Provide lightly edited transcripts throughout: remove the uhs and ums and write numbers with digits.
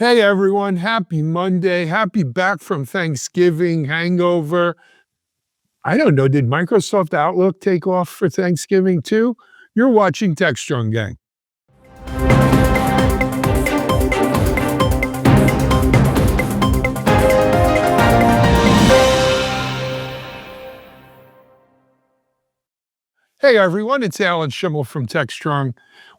Hey everyone, happy Monday. Happy back from Thanksgiving hangover. I don't know, did Microsoft Outlook take off for Thanksgiving too? You're watching Techstrong, gang. Hey everyone, it's Alan Schimmel from Techstrong.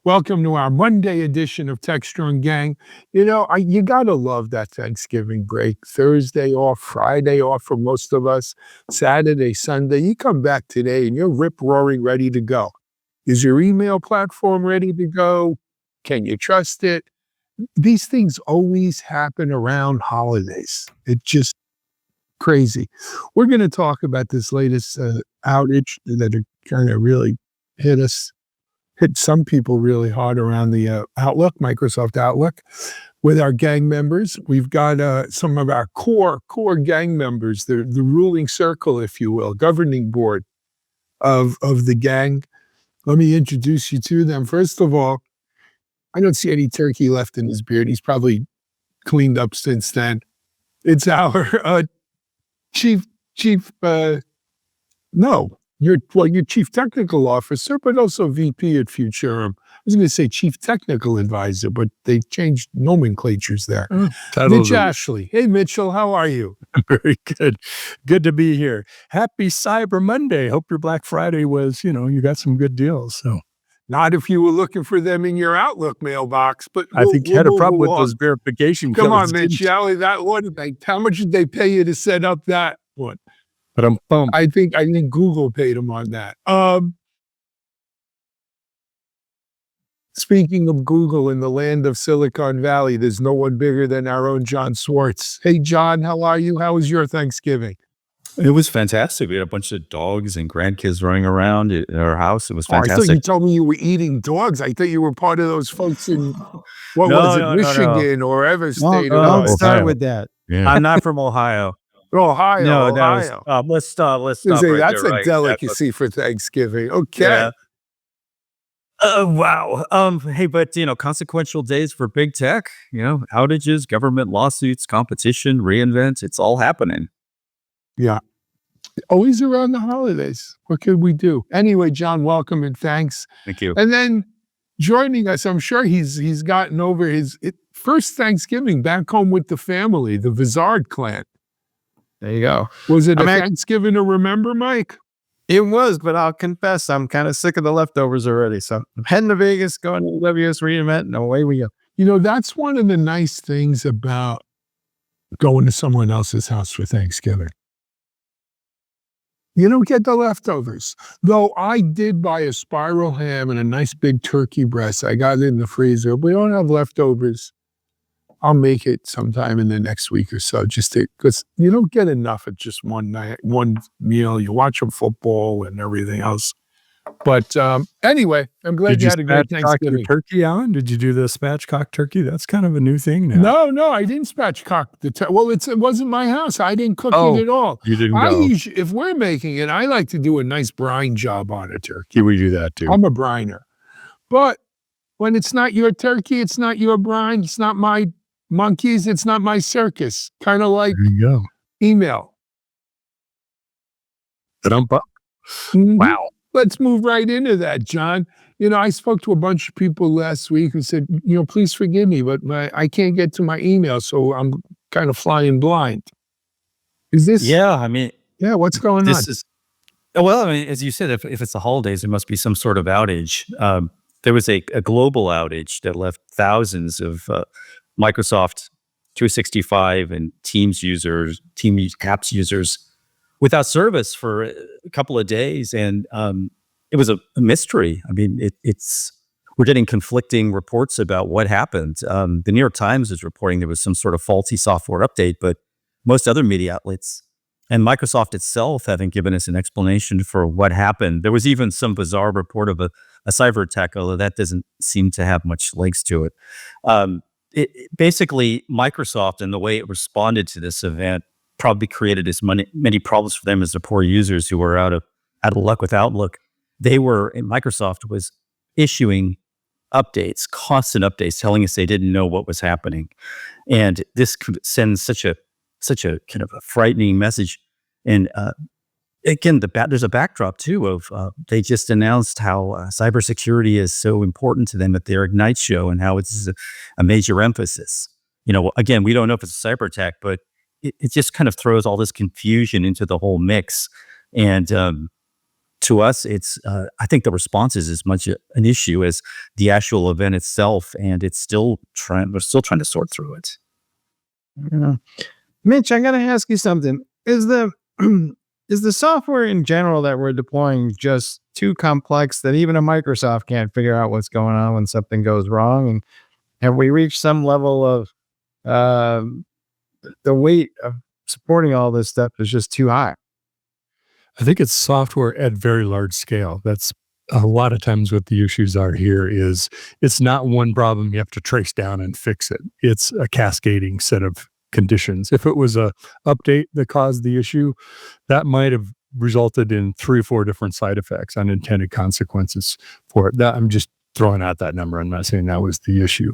Welcome to our Monday edition of Techstrong, gang. You gotta love that Thanksgiving break. Thursday off, Friday off for most of us, Saturday, Sunday. You come back today and you're rip-roaring ready to go. Is your email platform ready to go? Can you trust it? These things always happen around holidays. It's just crazy. We're going to talk about this latest outage that kind of really hit some people really hard around the Outlook, Microsoft Outlook. With our gang members, we've got some of our core gang members, the ruling circle, if you will, governing board of the gang. Let me introduce you to them. First of all, I don't see any turkey left in his beard. He's probably cleaned up since then. It's our your chief technical officer, but also VP at Futurum. I was going to say chief technical advisor, but they changed nomenclatures there. Mitch Ashley. Hey, Mitchell, how are you? Very good. Good to be here. Happy Cyber Monday. Hope your Black Friday was, you got some good deals. So, not if you were looking for them in your Outlook mailbox, but I think you had a problem with those verification codes. Come on, Mitch, how much did they pay you to set up that one? But I think Google paid them on that. Speaking of Google, in the land of Silicon Valley, there's no one bigger than our own Jon Swartz. Hey, John, how are you? How was your Thanksgiving? It was fantastic. We had a bunch of dogs and grandkids running around at our house. It was fantastic. I thought you told me you were eating dogs. I thought you were part of those folks in, Michigan or whatever state. Don't start with that. Yeah. I'm not from Ohio. Ohio. Let's stop. That's a delicacy for Thanksgiving. Okay. Yeah. Wow. Hey, but consequential days for big tech. Outages, government lawsuits, competition, reinvent. It's all happening. Yeah. Always around the holidays. What could we do? Anyway, John, welcome and thanks. Thank you. And then joining us, I'm sure he's gotten over his first Thanksgiving back home with the family, the Vizard clan. There you go. Was it a Thanksgiving to remember, Mike? It was, but I'll confess, I'm kind of sick of the leftovers already. So I'm heading to Vegas, going to WS reInvent, and away we go. That's one of the nice things about going to someone else's house for Thanksgiving. You don't get the leftovers. Though I did buy a spiral ham and a nice big turkey breast. I got it in the freezer. We don't have leftovers. I'll make it sometime in the next week or so, because you don't get enough at just one night, one meal. You watch some football and everything else. But anyway, I'm glad you had a great Thanksgiving. Your turkey, Alan? Did you do the spatchcock turkey? That's kind of a new thing now. No, I didn't spatchcock the turkey. Well, it wasn't my house. I didn't cook it at all. You didn't go. If we're making it, I like to do a nice brine job on a turkey. We do that too. I'm a briner. But when it's not your turkey, it's not your brine, it's not my monkeys, it's not my circus. Kind of like email. Wow. Let's move right into that, John. I spoke to a bunch of people last week who said, please forgive me, but I can't get to my email, so I'm kind of flying blind. Is this? Yeah, what's going on? As you said, if it's the holidays, it must be some sort of outage. There was a global outage that left thousands of Microsoft 365 and Teams users, Team apps users without service for a couple of days. And it was a mystery. We're getting conflicting reports about what happened. The New York Times is reporting there was some sort of faulty software update, but most other media outlets and Microsoft itself haven't given us an explanation for what happened. There was even some bizarre report of a cyber attack, although that doesn't seem to have much legs to it. Basically, Microsoft and the way it responded to this event probably created as many problems for them as the poor users who were out of luck with Outlook. Microsoft was issuing updates, constant updates, telling us they didn't know what was happening, and this could send such a kind of a frightening message. And again, there's a backdrop too of they just announced how cybersecurity is so important to them at their Ignite show, and how it's a major emphasis. Again, we don't know if it's a cyber attack, but it just kind of throws all this confusion into the whole mix. And to us, it's I think the response is as much an issue as the actual event itself, and we're still trying to sort through it. Yeah. Mitch, I gotta ask you something. Is the is the software in general that we're deploying just too complex that even a Microsoft can't figure out what's going on when something goes wrong? And have we reached some level of the weight of supporting all this stuff is just too high? I think it's software at very large scale. That's a lot of times what the issues are here. Is it's not one problem you have to trace down and fix it. It's a cascading set of conditions. If it was a update that caused the issue, that might have resulted in 3 or 4 different side effects, unintended consequences for it. I'm just throwing out that number. I'm not saying that was the issue.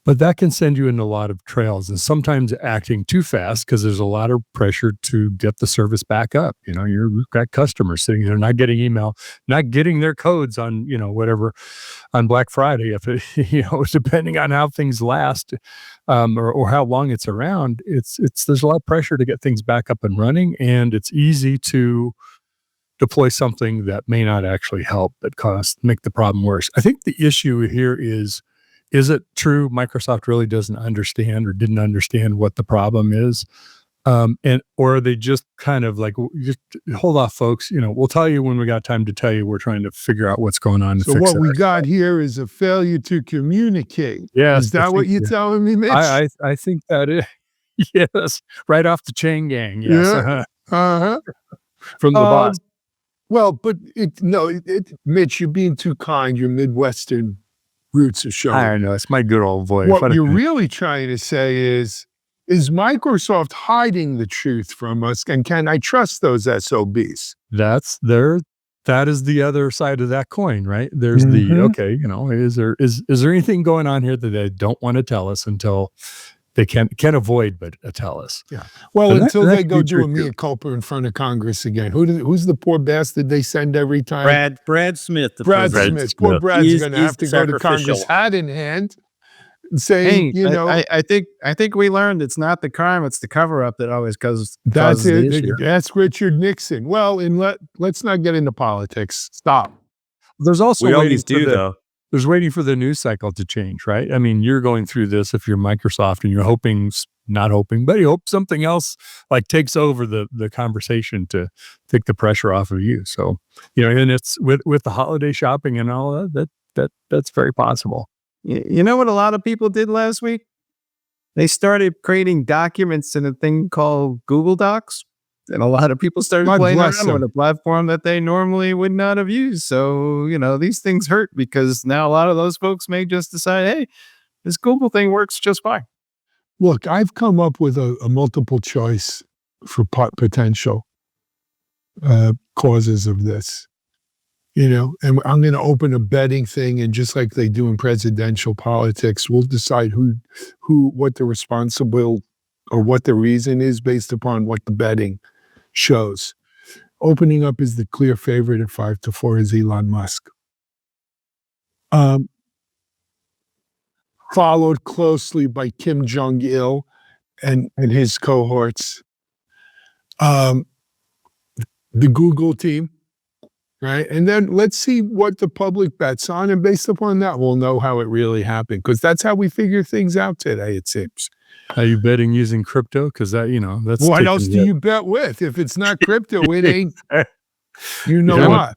But that can send you into a lot of trails, and sometimes acting too fast because there's a lot of pressure to get the service back up. You've got customers sitting there not getting email, not getting their codes on, whatever on Black Friday. If it, depending on how things last, or how long it's around, there's a lot of pressure to get things back up and running, and it's easy to deploy something that may not actually help, but make the problem worse. I think the issue here is it true Microsoft really doesn't understand or didn't understand what the problem is? Or are they just kind of like, just hold off, folks, we'll tell you when we got time to tell you. We're trying to figure out what's going on. So what we got here is a failure to communicate. Yes. Is that what you're telling me, Mitch? I think that is. Yes. Right off the chain gang. Yes. Yeah. Uh-huh. From the boss. Well, but Mitch, you're being too kind. Your Midwestern roots are showing. I don't know. It's my good old voice. What you're really trying to say is Microsoft hiding the truth from us? And can I trust those SOBs? That is the other side of that coin, right? There's okay, is there anything going on here that they don't want to tell us until they can't avoid but tell us? Yeah. Well, until they go do a mea culpa in front of Congress again. Who's the poor bastard they send every time? Brad Smith. Brad Smith. Poor Brad's going to have to go to Congress hat in hand and say, I think we learned it's not the crime, it's the cover-up that always causes that's the it. issue. That's Richard Nixon. Well, let's not get into politics. Stop. There's also we always do, though. There's waiting for the news cycle to change, right? I mean, you're going through this if you're Microsoft and you're not hoping, but you hope something else like takes over the conversation to take the pressure off of you. So, and it's with the holiday shopping and all that's very possible. You know what a lot of people did last week? They started creating documents in a thing called Google Docs. And a lot of people started playing around with a platform that they normally would not have used. So, these things hurt because now a lot of those folks may just decide, hey, this Google thing works just fine. Look, I've come up with a multiple choice for potential causes of this, and I'm going to open a betting thing. And just like they do in presidential politics, we'll decide what the responsible or what the reason is based upon what the betting shows. Opening up is the clear favorite at 5-4 is Elon Musk. Followed closely by Kim Jong-il and his cohorts. The Google team, right? And then let's see what the public bets on, and based upon that, we'll know how it really happened, because that's how we figure things out today, it seems. Are you betting using crypto? Because that's what else do you bet with? If it's not crypto, it ain't. What?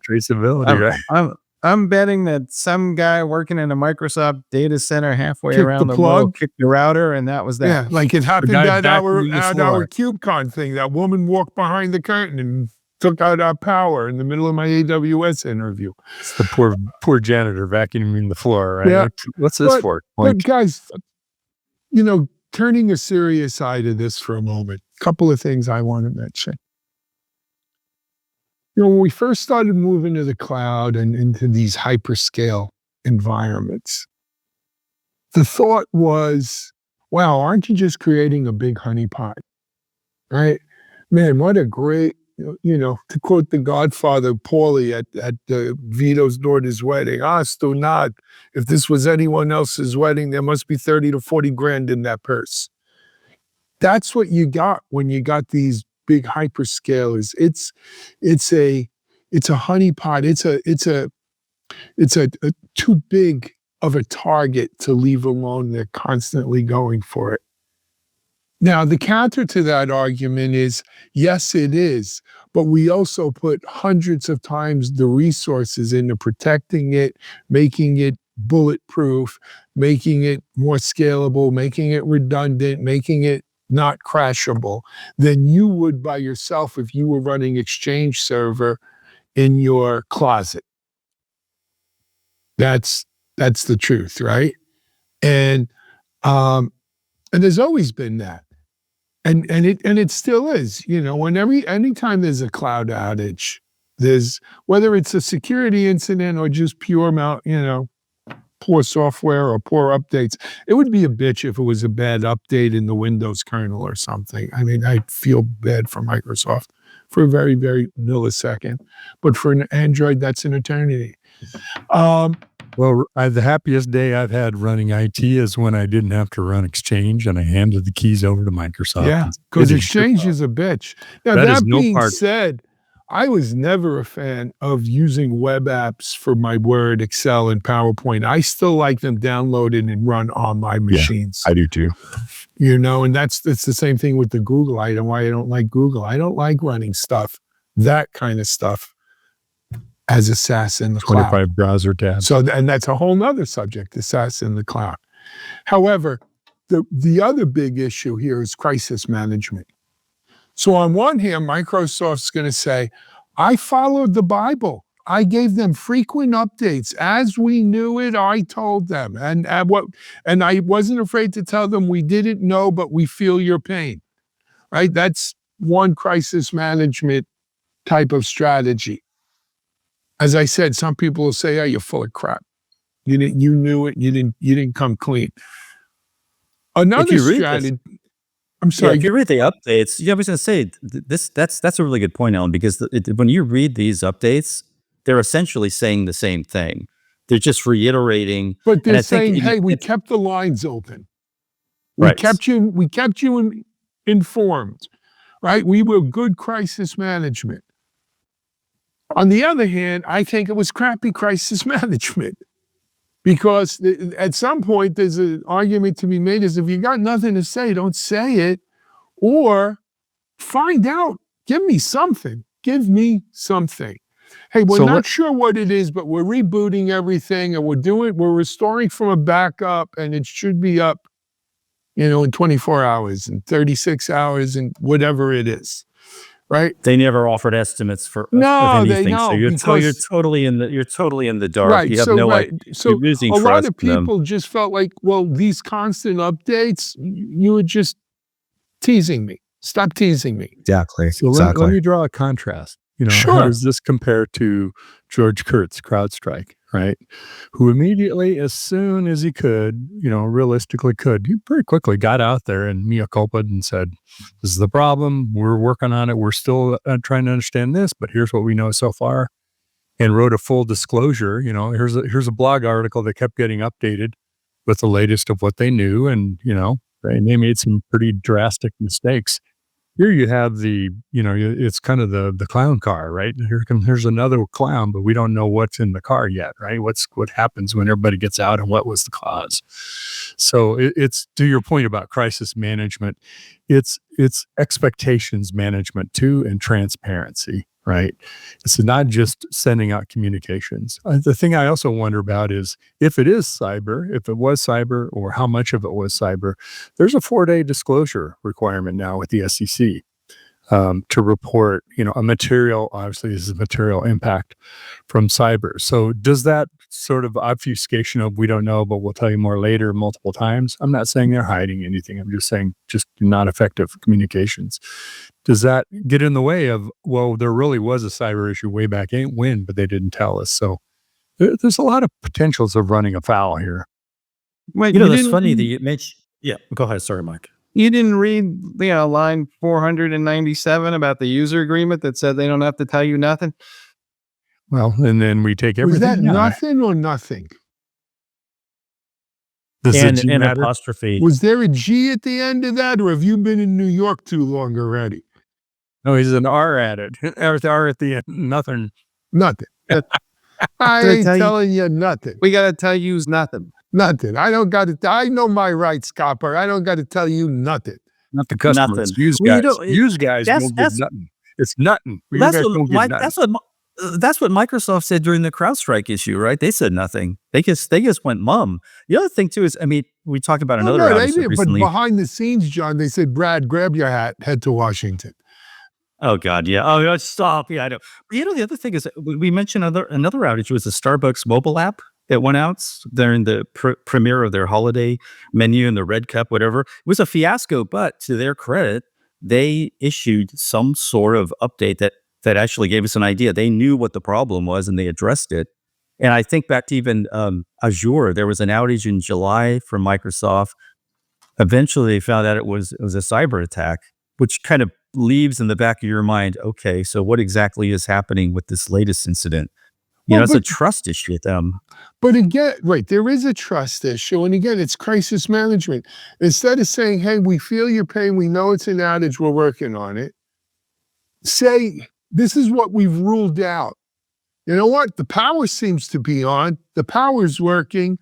Traceability, right? I'm betting that some guy working in a Microsoft data center halfway around the plug, world kicked the router, and that was that. Yeah, like it happened at our KubeCon thing. That woman walked behind the curtain and took out our power in the middle of my AWS interview. It's the poor janitor vacuuming the floor, right? Yeah. What's this for? But guys, turning a serious eye to this for a moment, a couple of things I want to mention. When we first started moving to the cloud and into these hyperscale environments, the thought was, wow, aren't you just creating a big honeypot, right? Man, what a great, to quote the Godfather, Paulie at Vito's daughter's wedding, sto not. If this was anyone else's wedding, there must be 30 to 40 grand in that purse. That's what you got when you got these big hyperscalers. It's a honeypot. It's a too big of a target to leave alone. They're constantly going for it. Now, the counter to that argument is, yes, it is, but we also put hundreds of times the resources into protecting it, making it bulletproof, making it more scalable, making it redundant, making it not crashable than you would by yourself if you were running Exchange Server in your closet. That's the truth, right? And there's always been that. And it still is, anytime there's a cloud outage, there's, whether it's a security incident or just pure poor software or poor updates. It would be a bitch if it was a bad update in the Windows kernel or something. I mean, I feel bad for Microsoft for a very, very millisecond, but for an Android, that's an eternity. Well, the happiest day I've had running IT is when I didn't have to run Exchange and I handed the keys over to Microsoft. Yeah, because Exchange is a bitch. Now, that being said, I was never a fan of using web apps for my Word, Excel, and PowerPoint. I still like them downloaded and run on my machines. Yeah, I do too. And it's the same thing with the Google item, why I don't like Google. I don't like running stuff, that kind of stuff, as a SaaS in the 25 cloud. browser tabs. So, and that's a whole nother subject, the SaaS in the cloud. However, the other big issue here is crisis management. So on one hand, Microsoft's going to say, I followed the Bible. I gave them frequent updates. As we knew it, I told them. And I wasn't afraid to tell them we didn't know, but we feel your pain, right? That's one crisis management type of strategy. As I said, some people will say, "Oh, you're full of crap. You knew it. You didn't come clean." Another strategy. I'm sorry. Yeah, if you read the updates, I was going to say that's a really good point, Alan, because when you read these updates, they're essentially saying the same thing. They're just reiterating. But they're saying, "Hey, we kept the lines open. We kept you informed, right? We were good crisis management." On the other hand, I think it was crappy crisis management, because at some point there's an argument to be made is if you got nothing to say, don't say it, or find out, give me something. Hey, we're not sure what it is, but we're rebooting everything and we're restoring from a backup and it should be up, in 24 hours and 36 hours and whatever it is. Right? They never offered estimates for anything. So you're totally in the dark. Right. You have no idea. So a lot of people just felt like, well, these constant updates, you were just teasing me. Stop teasing me. Exactly. So let me draw a contrast. Sure. How does this compare to George Kurtz, CrowdStrike, right? Who immediately, as soon as he could, realistically he pretty quickly got out there and mea culpa and said, this is the problem. We're working on it. We're still trying to understand this, but here's what we know so far. And wrote a full disclosure. Here's a blog article that kept getting updated with the latest of what they knew. And, they made some pretty drastic mistakes. Here you have it's kind of the clown car, right? Here's another clown, but we don't know what's in the car yet, right? What happens when everybody gets out and what was the cause? So it's to your point about crisis management, it's expectations management too, and transparency, right? It's not just sending out communications. The thing I also wonder about is if it was cyber, or how much of it was cyber, there's a 4-day disclosure requirement now with the SEC to report, a material, obviously this is a material impact from cyber. So does that sort of obfuscation of we don't know, but we'll tell you more later multiple times? I'm not saying they're hiding anything. I'm just saying just not effective communications. Does that get in the way of, well, there really was a cyber issue way back when, but they didn't tell us. So there's a lot of potentials of running afoul here. Wait, You know, that's funny that you mentioned. Yeah, go ahead. Sorry, Mike. You didn't read, line 497 about the user agreement that said they don't have to tell you nothing? Well, and then we take Was that everything down. nothing or nothing? Does the And G an matter? apostrophe. Was there a G at the end of that, or have you been in New York too long already? No, he's an R at it. R at the end. Nothing. Nothing. I ain't telling you nothing. We got to tell you nothing. Nothing. I don't got to. I know my rights, copper. I don't got to tell you nothing. Not the customers. Nothing. Use Well, guys. Use guys don't get nothing. It's nothing. You guys don't get nothing. That's what Microsoft said during the CrowdStrike issue, right? They said nothing. They just went mum. The other thing too is, I mean, we talked about another outage But recently. behind the scenes, John, they said, Brad, grab your hat, head to Washington. Oh God, yeah. Oh, stop. Yeah, I know. But the other thing is, we mentioned another outage was the Starbucks mobile app that went out during the premiere of their holiday menu and the red cup, whatever. It was a fiasco, but to their credit, they issued some sort of update that actually gave us an idea. They knew what the problem was and they addressed it. And I think back to even Azure, there was an outage in July from Microsoft. Eventually, they found out it was a cyber attack, which kind of leaves in the back of your mind, okay, so what exactly is happening with this latest incident? It's a trust issue with them. But again, right, there is a trust issue. And again, it's crisis management. Instead of saying, hey, we feel your pain, we know it's an outage, we're working on it, say, this is what we've ruled out. You know what? The power seems to be on. The power's working.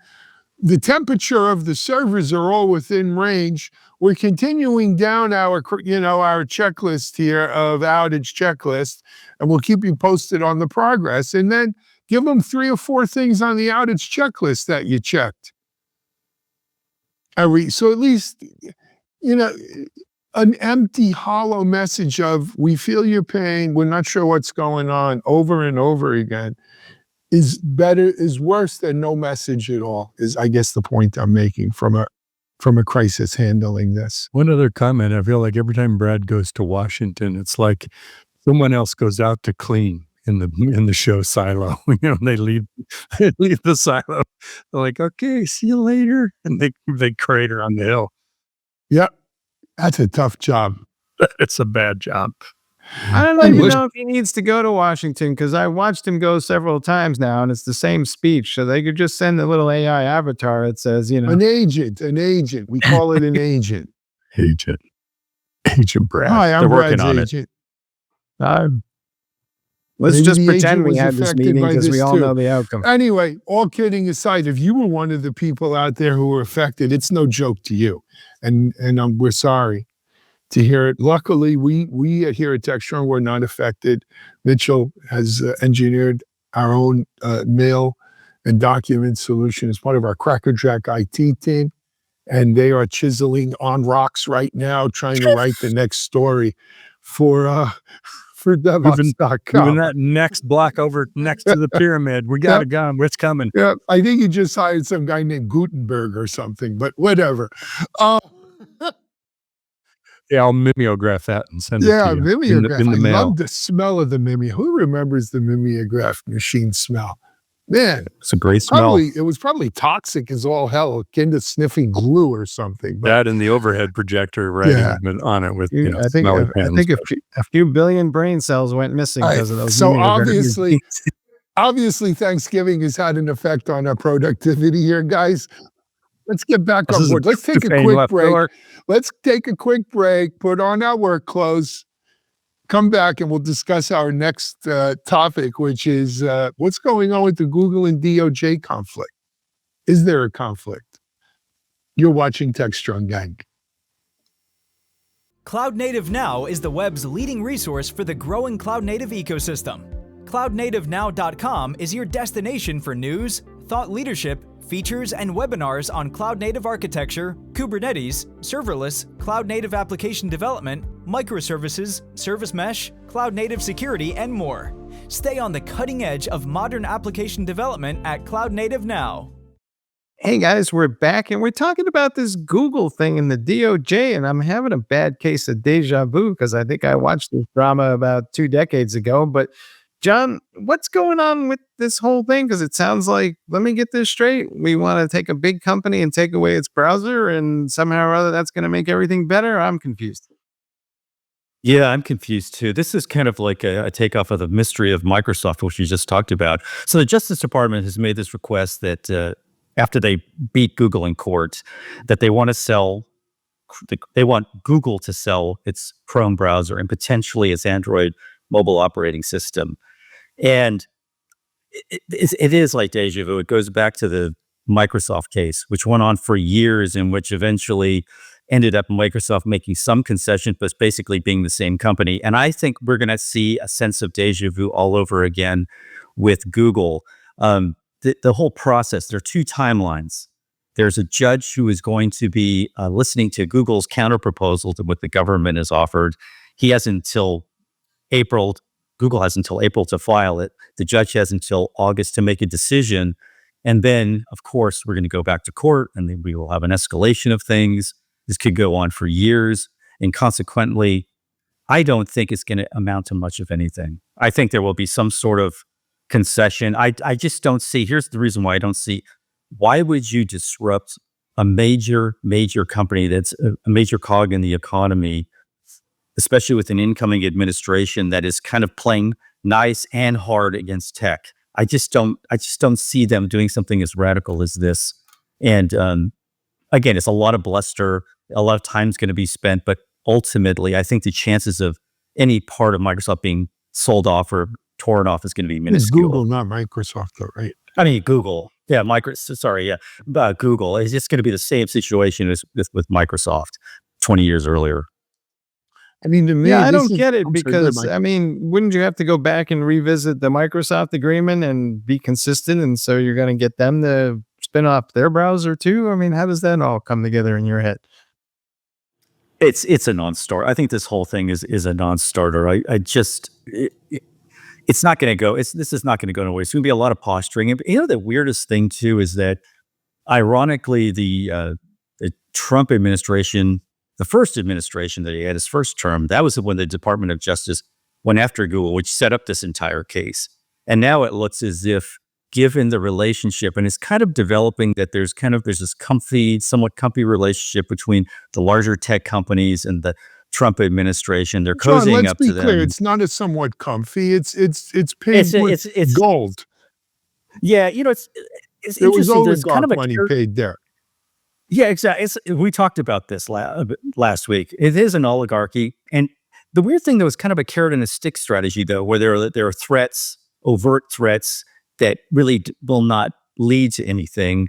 The temperature of the servers are all within range. We're continuing down our checklist here of outage checklist, and we'll keep you posted on the progress. And then give them 3 or 4 things on the outage checklist that you checked. So at least, an empty, hollow message of, we feel your pain, we're not sure what's going on, over and over again, is worse than no message at all, is, I guess, the point I'm making from a crisis handling this. One other comment, I feel like every time Brad goes to Washington, it's like someone else goes out to clean in the show silo. They leave the silo. They're like, okay, see you later. And they crater on the hill. Yep. That's a tough job. It's a bad job. I don't even know if he needs to go to Washington, because I watched him go several times now, and it's the same speech. So they could just send a little AI avatar that says, an agent. We call it an agent. Agent Brad. Hi, I'm Brad's agent. Let's just pretend we had this meeting because we all know the outcome. Anyway, all kidding aside, if you were one of the people out there who were affected, it's no joke to you. And we're sorry to hear it. Luckily, we here at Techstrong were not affected. Mitchell has engineered our own mail and document solution as part of our Crackerjack IT team. And they are chiseling on rocks right now, trying to write the next story for DevOps.com. Moving that next block over next to the pyramid. We got it gone. It's coming. Yeah, I think you just hired some guy named Gutenberg or something, but whatever. Yeah, I'll mimeograph that and send it to you. Mimeograph. In the mail. I love the smell of the mimeograph. Who remembers the mimeograph machine smell? Man, it's a great smell. It was probably toxic as all hell, akin to sniffing glue or something. But that and the overhead projector writing on it with I think a few billion brain cells went missing because of those. So obviously Thanksgiving has had an effect on our productivity here, guys. Let's get back on board. Let's take a quick break. Let's take a quick break, put on our work clothes, come back, and we'll discuss our next topic, which is what's going on with the Google and DOJ conflict. Is there a conflict? You're watching Techstrong, gang. Cloud Native Now is the web's leading resource for the growing cloud native ecosystem. CloudNativeNow.com is your destination for news, thought leadership, features, and webinars on cloud-native architecture, Kubernetes, serverless, cloud-native application development, microservices, service mesh, cloud-native security, and more. Stay on the cutting edge of modern application development at Cloud Native Now. Hey guys, we're back, and we're talking about this Google thing and the DOJ, and I'm having a bad case of deja vu because I think I watched this drama about 2 decades ago, but John, what's going on with this whole thing? Because it sounds like, let me get this straight. We want to take a big company and take away its browser, and somehow or other that's going to make everything better. I'm confused. Yeah, I'm confused too. This is kind of like a takeoff of the mystery of Microsoft, which you just talked about. So the Justice Department has made this request that after they beat Google in court, that they want to sell, they want Google to sell its Chrome browser and potentially its Android mobile operating system. And it is like deja vu. It goes back to the Microsoft case, which went on for years, and which eventually ended up Microsoft making some concessions, but basically being the same company. And I think we're going to see a sense of deja vu all over again with Google. The whole process, there are two timelines. There's a judge who is going to be listening to Google's counterproposal to what the government has offered. He has until April. Google has until April to file it. The judge has until August to make a decision. And then, of course, we're going to go back to court, and then we will have an escalation of things. This could go on for years. And consequently, I don't think it's going to amount to much of anything. I think there will be some sort of concession. I just don't see, here's the reason why I don't see, why would you disrupt a major company that's a major cog in the economy, especially with an incoming administration that is kind of playing nice and hard against tech? I just don't see them doing something as radical as this. And again, it's a lot of bluster, a lot of time's going to be spent, but ultimately, I think the chances of any part of Microsoft being sold off or torn off is going to be minuscule. It's Google, not Microsoft, though, right? I mean, Google. Yeah, Google. It's just going to be the same situation as with Microsoft 20 years earlier. I mean, to me, I don't get it because, I mean, wouldn't you have to go back and revisit the Microsoft agreement and be consistent? And so you're going to get them to spin off their browser too? I mean, how does that all come together in your head? It's a non-starter. I think this whole thing is a non-starter. It's not going to go. This is not going to go nowhere. It's going to be a lot of posturing. And the weirdest thing too is that, ironically, the Trump administration, the first administration that he had his first term, that was when the Department of Justice went after Google, which set up this entire case. And now it looks as if, given the relationship, and it's kind of developing that there's this somewhat comfy relationship between the larger tech companies and the Trump administration. They're cozying up to them. Let's be clear, it's not a somewhat comfy. It's paid with gold. Yeah, it's there was always kind of money paid there. Yeah, exactly. We talked about this last week. It is an oligarchy, and the weird thing, though, is kind of a carrot and a stick strategy, though, where there are threats, overt threats that really will not lead to anything.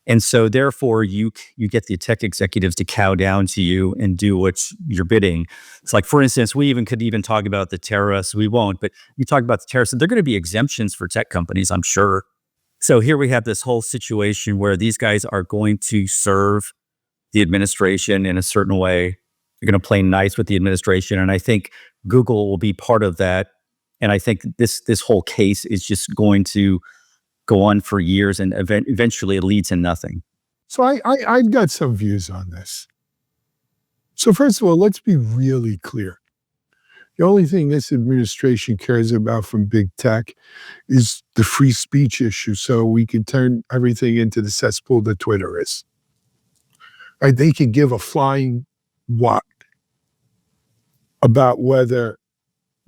And so therefore you get the tech executives to cow down to you and do what you're bidding. It's like, for instance, we could even talk about the tariffs. We won't, but you talk about the tariffs, and they're going to be exemptions for tech companies, I'm sure. So here we have this whole situation where these guys are going to serve the administration in a certain way. They're going to play nice with the administration. And I think Google will be part of that. And I think this whole case is just going to go on for years, and eventually it leads to nothing. So I've got some views on this. So first of all, let's be really clear. The only thing this administration cares about from big tech is the free speech issue, so we can turn everything into the cesspool that Twitter is. Right? They could give a flying what about whether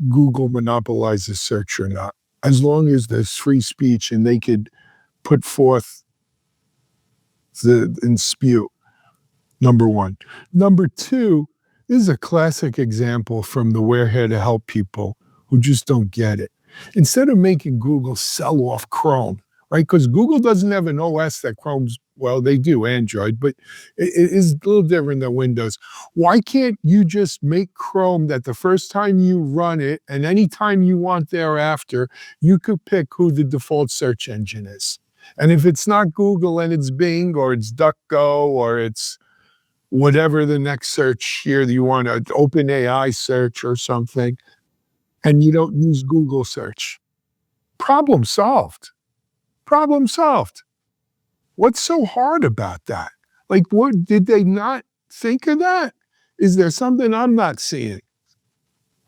Google monopolizes search or not, as long as there's free speech and they could put forth and spew, number one. Number two, this is a classic example from the we're here to help people who just don't get it. Instead of making Google sell off Chrome, right? Because Google doesn't have an OS that Chrome's, well, they do, Android, but it is a little different than Windows. Why can't you just make Chrome that the first time you run it and any time you want thereafter, you could pick who the default search engine is? And if it's not Google and it's Bing or it's DuckGo or it's whatever the next search here that you want, an OpenAI search or something, and you don't use Google search, problem solved. Problem solved. What's so hard about that? Like, what did they not think of that? Is there something I'm not seeing?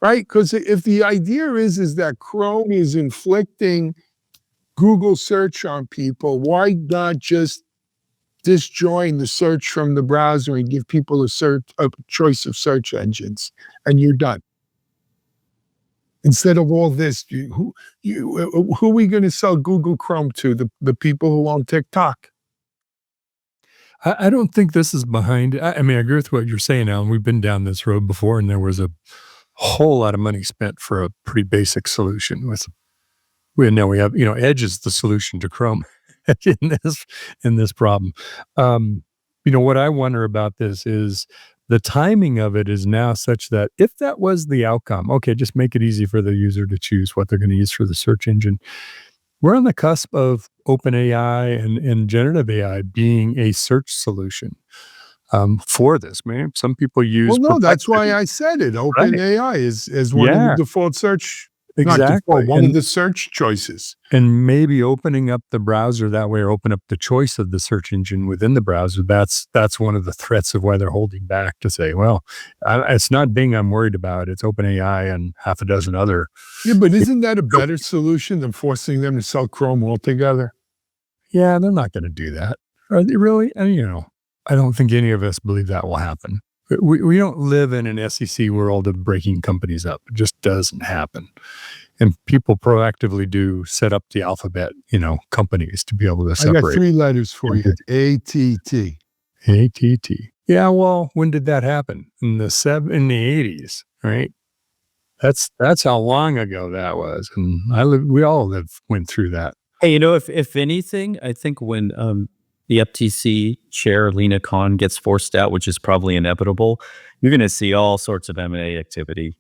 right? Because if the idea is that Chrome is inflicting Google search on people, why not just disjoin the search from the browser and give people a choice of search engines, and you're done. Instead of all this, who are we going to sell Google Chrome to? The people who own TikTok. I don't think this is behind. I mean, I agree with what you're saying, Alan. We've been down this road before, and there was a whole lot of money spent for a pretty basic solution. Now we have, Edge is the solution to Chrome in this problem. What I wonder about this is the timing of it is now such that if that was the outcome, okay, just make it easy for the user to choose what they're going to use for the search engine. We're on the cusp of OpenAI and generative AI being a search solution for this, man. Some people use. Well, no, that's why I said it. OpenAI is one of the default search. Exactly. Not default, one of the search choices. And maybe opening up the browser that way, or open up the choice of the search engine within the browser. That's one of the threats of why they're holding back to say, well, it's not Bing I'm worried about. It's OpenAI and half a dozen other. Yeah, but isn't that a better solution than forcing them to sell Chrome altogether? Yeah, they're not going to do that. Are they really? And, I don't think any of us believe that will happen. We don't live in an SEC world of breaking companies up. It just doesn't happen. And people proactively do set up the alphabet, companies to be able to separate. I got 3 letters for you. ATT. ATT. Yeah, well, when did that happen? In the 80s, right? That's how long ago that was. And we all went through that. Hey, if anything, I think when the FTC chair, Lena Khan, gets forced out, which is probably inevitable, you're going to see all sorts of M&A activity.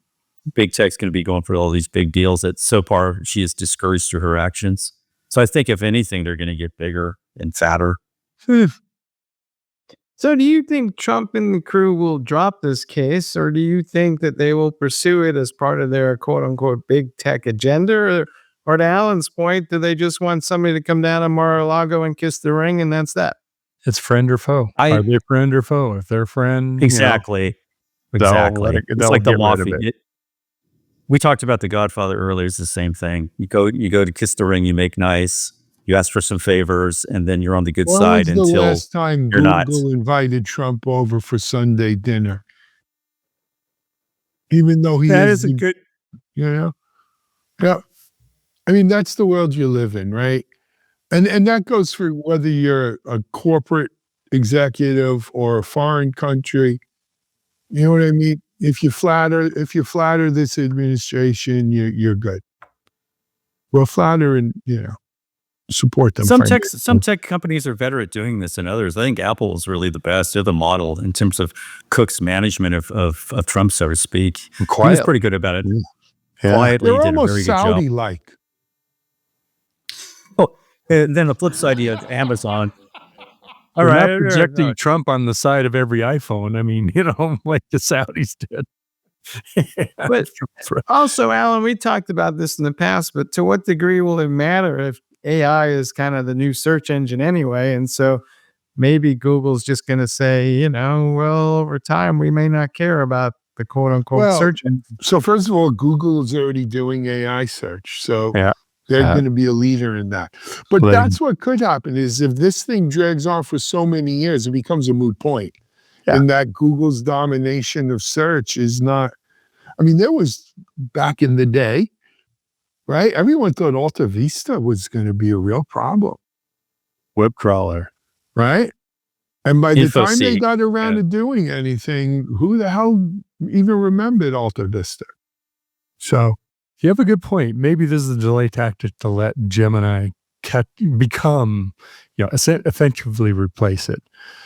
Big tech's going to be going for all these big deals that so far she is discouraged through her actions. So I think if anything, they're going to get bigger and fatter. So do you think Trump and the crew will drop this case, or do you think that they will pursue it as part of their quote unquote big tech agenda? Or to Alan's point, do they just want somebody to come down to Mar-a-Lago and kiss the ring, and that's that? It's friend or foe. Are they friend or foe? If they're friend, exactly. Exactly. It's like the mafia. We talked about The Godfather earlier. It's the same thing. You go to kiss the ring, you make nice, you ask for some favors, and then you're on the good side until the last time you're not. Google invited Trump over for Sunday dinner? Even though that is a good, Yeah. I mean, that's the world you live in, right? And that goes for whether you're a corporate executive or a foreign country. You know what I mean? If you flatter this administration, you're good. Well, flatter and support them. Some tech companies are better at doing this than others. I think Apple is really the best. They're the model in terms of Cook's management of Trump, so to speak. He was pretty good about it. Yeah. Quietly, they're did almost a very good job. Saudi-like. Oh, and then the flip side, you have Amazon. All right, not projecting Trump on the side of every iPhone. I mean, like the Saudis did. But also, Alan, we talked about this in the past, but to what degree will it matter if AI is kind of the new search engine anyway? And so maybe Google's just going to say, well, over time, we may not care about the quote unquote search engine. So first of all, Google is already doing AI search. So they're going to be a leader in that. But that's what could happen is if this thing drags on for so many years, it becomes a moot point. In that Google's domination of search is not, I mean, there was back in the day, right? Everyone thought Alta Vista was going to be a real problem. Web crawler. Right? And by the time they InfoSeek. got around to doing anything, who the hell even remembered Alta Vista? So you have a good point. Maybe this is a delay tactic to let Gemini become, effectively replace it.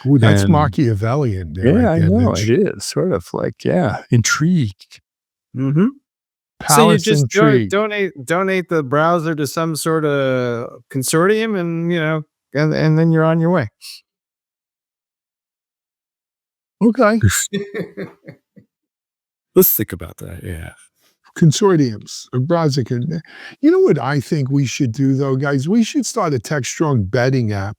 Ooh, that's Machiavellian. Yeah, I know. It is sort of like, intrigued. Mm-hmm. So you just donate the browser to some sort of consortium and then you're on your way. Okay. Let's think about that. Yeah. Consortiums, a browser can. You know what I think we should do though, guys? We should start a Techstrong betting app.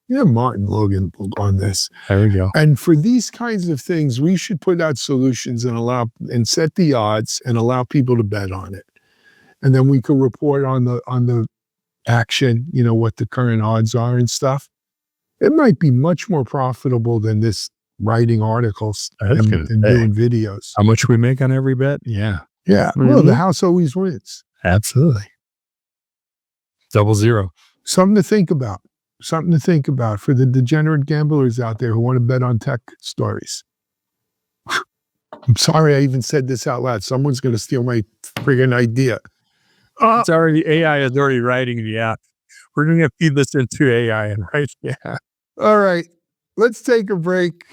Yeah, Martin Logan on this. There we go. And for these kinds of things, we should put out solutions and set the odds and allow people to bet on it. And then we can report on the action, what the current odds are and stuff. It might be much more profitable than this writing articles and doing videos. How much we make on every bet? Yeah. Yeah. Well, the house always wins. Absolutely. 00. Something to think about. Something to think about for the degenerate gamblers out there who want to bet on tech stories. I'm sorry I even said this out loud. Someone's going to steal my friggin' idea. It's already, AI is already writing the app. We're going to feed this into AI and write. Yeah. All right. Let's take a break.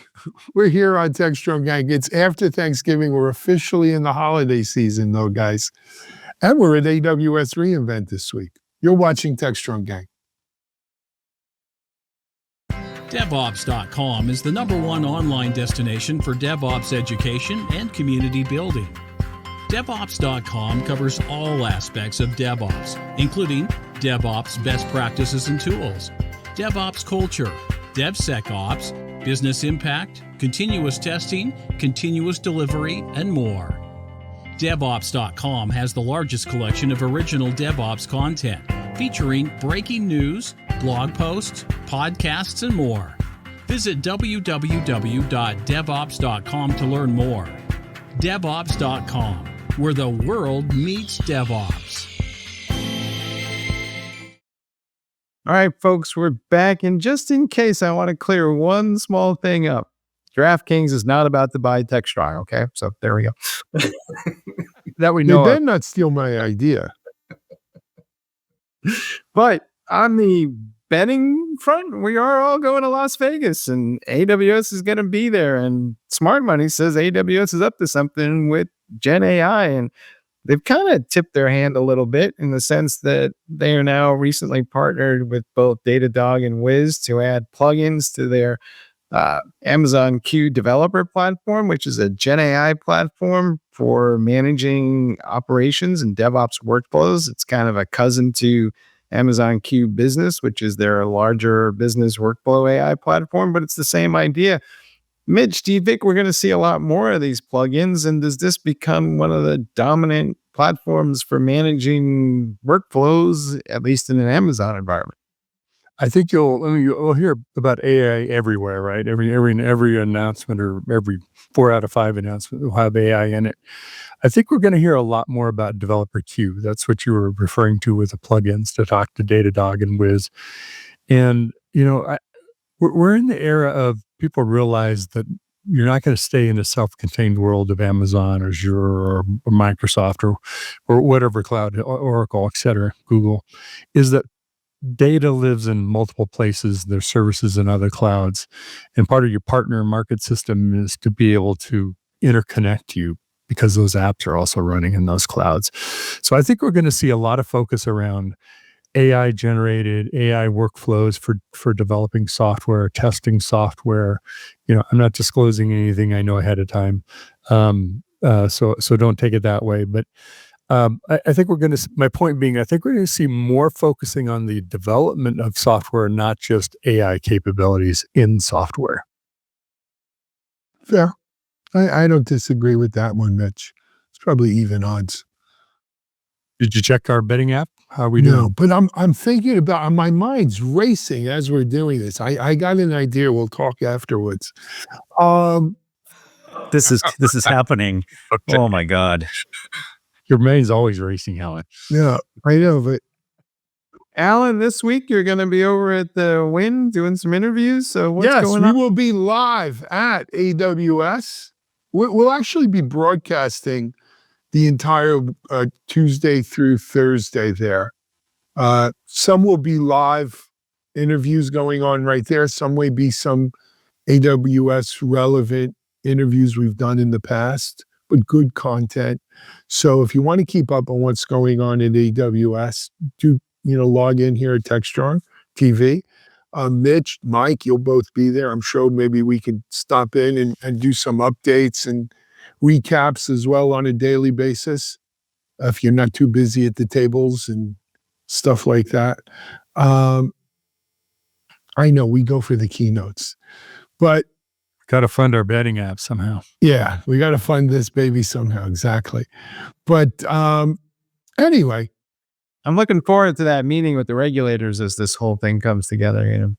We're here on Techstrong Gang. It's after Thanksgiving. We're officially in the holiday season, though, guys. And we're at AWS reInvent this week. You're watching Techstrong Gang. DevOps.com is the #1 online destination for DevOps education and community building. DevOps.com covers all aspects of DevOps, including DevOps best practices and tools, DevOps culture, DevSecOps, business impact, continuous testing, continuous delivery, and more. DevOps.com has the largest collection of original DevOps content, featuring breaking news, blog posts, podcasts, and more. Visit www.devops.com to learn more. DevOps.com, where the world meets DevOps. All right, folks, we're back. And just in case, I want to clear one small thing up. DraftKings is not about to buy Techstrong, okay? So there we go. That we know. They better not steal my idea. But on the betting front, we are all going to Las Vegas, and AWS is going to be there. And Smart Money says AWS is up to something with Gen AI, and they've kind of tipped their hand a little bit in the sense that they are now recently partnered with both Datadog and Wiz to add plugins to their Amazon Q developer platform, which is a Gen AI platform for managing operations and DevOps workflows. It's kind of a cousin to Amazon Q Business, which is their larger business workflow AI platform, but it's the same idea. Mitch, do you think we're going to see a lot more of these plugins? And does this become one of the dominant platforms for managing workflows, at least in an Amazon environment? I think you'll hear about AI everywhere, right? Every announcement or every 4 out of 5 announcement will have AI in it. I think we're going to hear a lot more about Developer Q. That's what you were referring to with the plugins to talk to Datadog and Wiz. And we're in the era of people realize that you're not going to stay in a self-contained world of Amazon or Azure or Microsoft or whatever cloud, Oracle, et cetera, Google, is that data lives in multiple places. There's services in other clouds. And part of your partner market system is to be able to interconnect you because those apps are also running in those clouds. So I think we're going to see a lot of focus around AI-generated AI workflows for developing software, testing software. I'm not disclosing anything I know ahead of time. So don't take it that way. But I think my point being, I think we're going to see more focusing on the development of software, not just AI capabilities in software. Fair. I don't disagree with that one, Mitch. It's probably even odds. Did you check our betting app? How are we doing? No, but I'm thinking about, my mind's racing as we're doing this. I got an idea. We'll talk afterwards. This is happening. Okay. Oh my God. Your mind's always racing, Alan. Yeah, I know, but Alan, this week you're going to be over at the Win doing some interviews. So what's going on? Yes, we will be live at AWS. We'll actually be broadcasting the entire Tuesday through Thursday there. Some will be live interviews going on right there. Some may be some AWS relevant interviews we've done in the past, but good content. So if you want to keep up on what's going on in AWS, do log in here at Techstrong TV. Mitch, Mike, you'll both be there. I'm sure maybe we could stop in and do some updates and recaps as well on a daily basis if you're not too busy at the tables and stuff like that. I know we go for the keynotes, but got to fund our betting app somehow. Yeah, we got to fund this baby somehow. Exactly. But anyway, I'm looking forward to that meeting with the regulators as this whole thing comes together.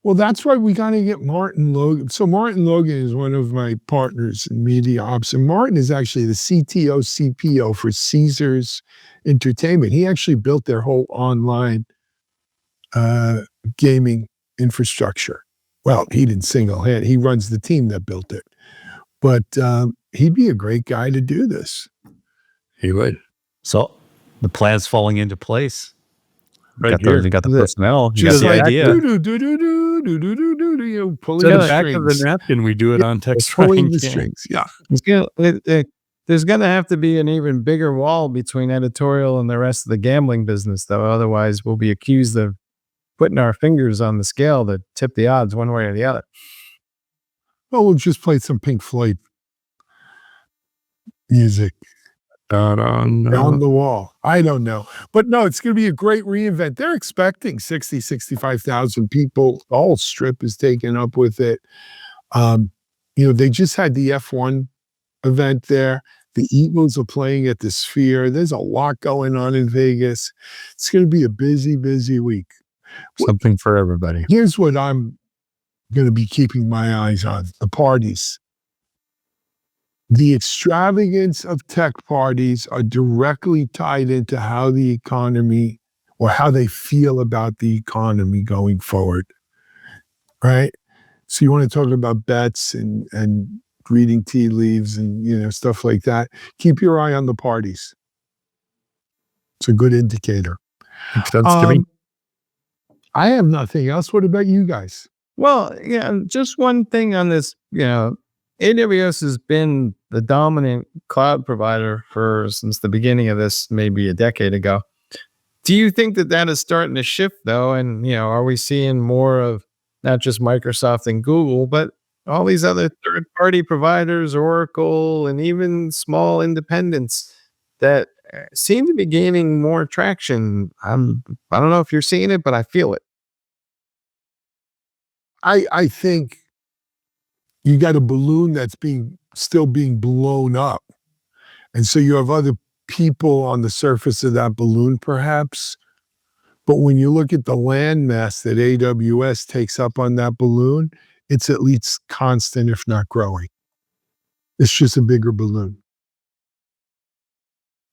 Well, that's why we got to get Martin Logan. So Martin Logan is one of my partners in media ops, and Martin is actually the CTO, CPO for Caesars Entertainment. He actually built their whole online gaming infrastructure. Well, he didn't single-handed. He runs the team that built it. But he'd be a great guy to do this. He would. So the plan's falling into place. Right They got the personnel. You got Just the like idea. pulling To the the back of the strings. napkin, we do it on Techstrong. Pulling the strings. Yeah. There's going to have to be an even bigger wall between editorial and the rest of the gambling business, though. Otherwise, we'll be accused of putting our fingers on the scale to tip the odds one way or the other. Well, we'll just play some Pink Floyd music on the wall. I don't know. But no, it's going to be a great reInvent. They're expecting 65,000 people. The whole strip is taken up with it. They just had the F1 event there. The Eagles are playing at the Sphere. There's a lot going on in Vegas. It's going to be a busy, busy week. Something for everybody. Here's what I'm going to be keeping my eyes on: the parties. The extravagance of tech parties are directly tied into how the economy, or how they feel about the economy going forward, right? So you want to talk about bets and reading tea leaves and stuff like that. Keep your eye on the parties. It's a good indicator. Makes sense to me. I have nothing else. What about you guys? Well, just one thing on this. AWS has been the dominant cloud provider since the beginning of this, maybe a decade ago. Do you think that is starting to shift, though? And, are we seeing more of not just Microsoft and Google, but all these other third-party providers, Oracle, and even small independents that seem to be gaining more traction? I don't know if you're seeing it, but I feel it. I think you got a balloon that's still being blown up. And so you have other people on the surface of that balloon, perhaps. But when you look at the landmass that AWS takes up on that balloon, it's at least constant, if not growing. It's just a bigger balloon.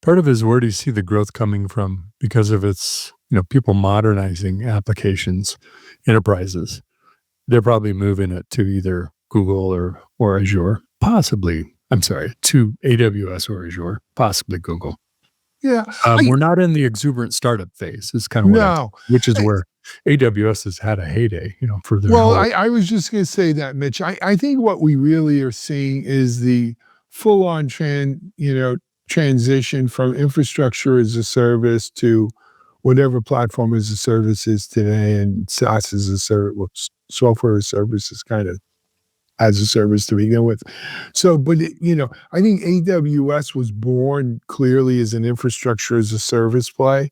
Part of it is, where do you see the growth coming from? Because of its, people modernizing applications, enterprises. They're probably moving it to either Google or Azure, to AWS or Azure, possibly Google. Yeah. We're not in the exuberant startup phase. Is kind of which is where AWS has had a heyday, for their I was just going to say that, Mitch. I think what we really are seeing is the full-on transition from infrastructure as a service to whatever platform as a service is today, and SaaS as a service, software as a service is kind of as a service to begin with. So, but I think AWS was born clearly as an infrastructure as a service play,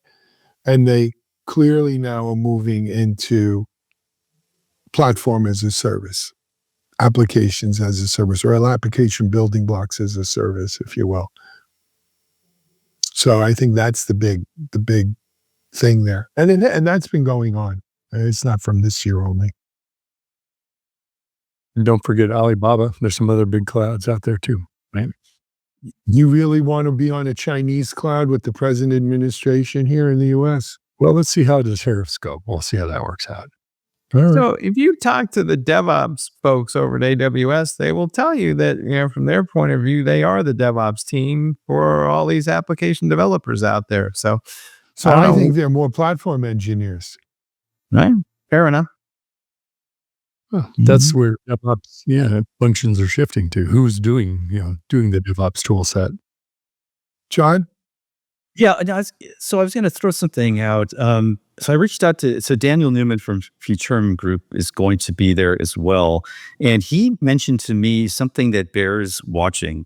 and they clearly now are moving into platform as a service, applications as a service, or application building blocks as a service, if you will. So I think that's the big thing there, and that's been going on. It's not from this year only. And don't forget Alibaba. There's some other big clouds out there too, right? You really want to be on a Chinese cloud with the present administration here in the U.S.? Well, let's see how the tariffs go. We'll see how that works out. So if you talk to the DevOps folks over at AWS, they will tell you that, from their point of view, they are the DevOps team for all these application developers out there. So I think they're more platform engineers. Right. Fair enough. Well, that's where DevOps, functions are shifting to. Who's doing the DevOps tool set? John? Yeah, so I was going to throw something out. So I reached out to Daniel Newman from Futurum Group is going to be there as well. And he mentioned to me something that bears watching.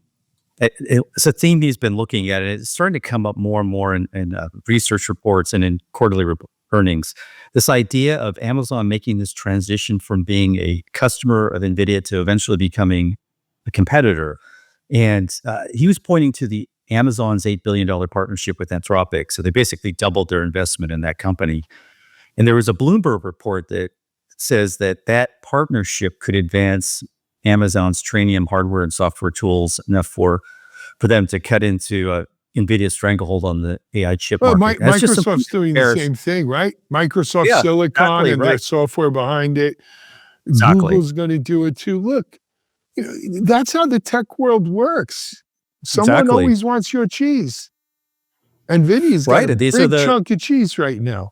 It's a theme he's been looking at, and it's starting to come up more and more in research reports and in quarterly earnings. This idea of Amazon making this transition from being a customer of NVIDIA to eventually becoming a competitor. And he was pointing to the Amazon's $8 billion partnership with Anthropic. So they basically doubled their investment in that company. And there was a Bloomberg report that says that that partnership could advance Amazon's Trainium hardware and software tools enough for them to cut into NVIDIA's stranglehold on the AI chip market. Microsoft's doing the same thing, right? Microsoft Silicon and their software behind it. Exactly. Google's going to do it too. Look, that's how the tech world works. Someone always wants your cheese. NVIDIA's got a big chunk of cheese right now.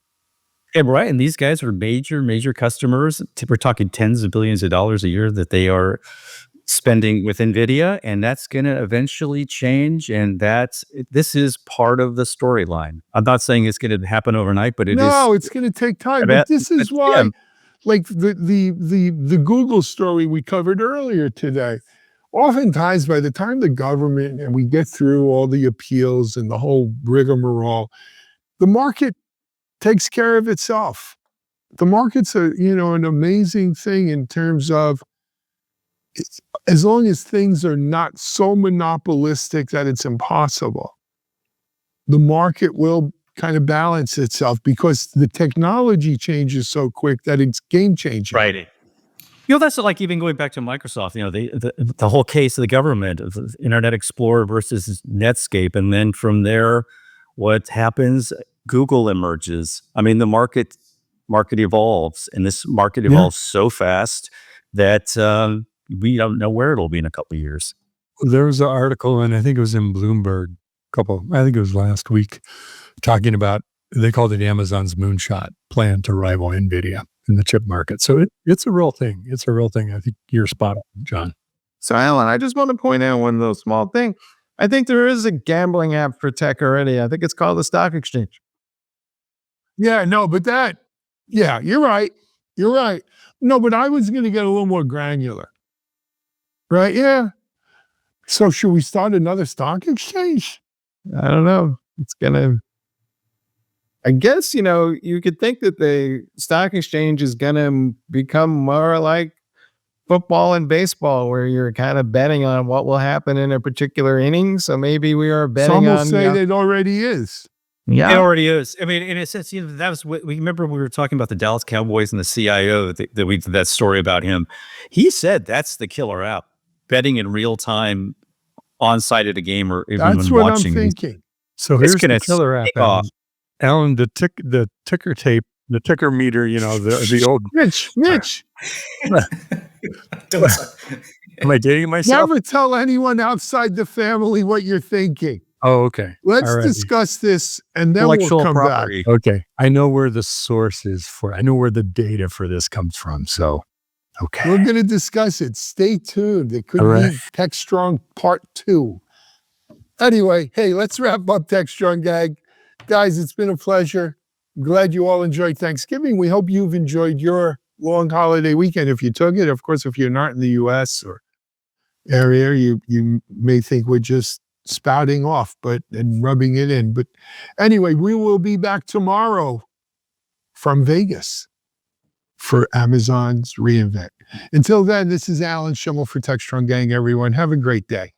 Yeah, right. And these guys are major customers. We're talking tens of billions of dollars a year that they are spending with NVIDIA, and that's going to eventually change. And this is part of the storyline. I'm not saying it's going to happen overnight, but it's going to take time. But this is why, like the Google story we covered earlier today, oftentimes by the time the government and we get through all the appeals and the whole rigmarole, the market takes care of itself. The market's an amazing thing in terms of, as long as things are not so monopolistic that it's impossible, the market will kind of balance itself because the technology changes so quick that it's game changing. Right. That's like even going back to Microsoft, the whole case of the government of Internet Explorer versus Netscape. And then from there, what happens? Google emerges. I mean, the market evolves, and this market evolves so fast that we don't know where it'll be in a couple of years. There was an article, and I think it was in Bloomberg I think it was last week, talking about, they called it Amazon's moonshot plan to rival NVIDIA in the chip market. So it's a real thing. It's a real thing. I think you're spot on, John. So Alan, I just want to point out one little small thing. I think there is a gambling app for tech already. I think it's called the Stock Exchange. Yeah, no, but you're right. You're right. No, but I was going to get a little more granular. Right? Yeah. So should we start another stock exchange? I don't know. It's going to, I guess, you could think that the stock exchange is going to become more like football and baseball, where you're kind of betting on what will happen in a particular inning. So maybe we are betting on. Some will say that it already is. Yeah, it already is. I mean, in a sense, that was what we remember. We were talking about the Dallas Cowboys and the CIO that we did that story about him. He said that's the killer app, betting in real time, on site at a game, or even that's when what watching. I'm thinking. So here's the killer app, Alan. The ticker tape, the ticker meter. The old Mitch. Am I dating myself? Never tell anyone outside the family what you're thinking. Oh, okay. Let's discuss this, and then we'll come back. Okay. I know where the source is I know where the data for this comes from. So, okay. We're going to discuss it. Stay tuned. It could be Techstrong Part 2. Anyway, hey, let's wrap up Techstrong, gang. Guys, it's been a pleasure. Glad you all enjoyed Thanksgiving. We hope you've enjoyed your long holiday weekend. If you took it, of course, if you're not in the U.S. or area, you may think we're just spouting off and rubbing it in. But anyway, we will be back tomorrow from Vegas for Amazon's reInvent. Until then, this is Alan Schimmel for Techstrong Gang, everyone. Have a great day.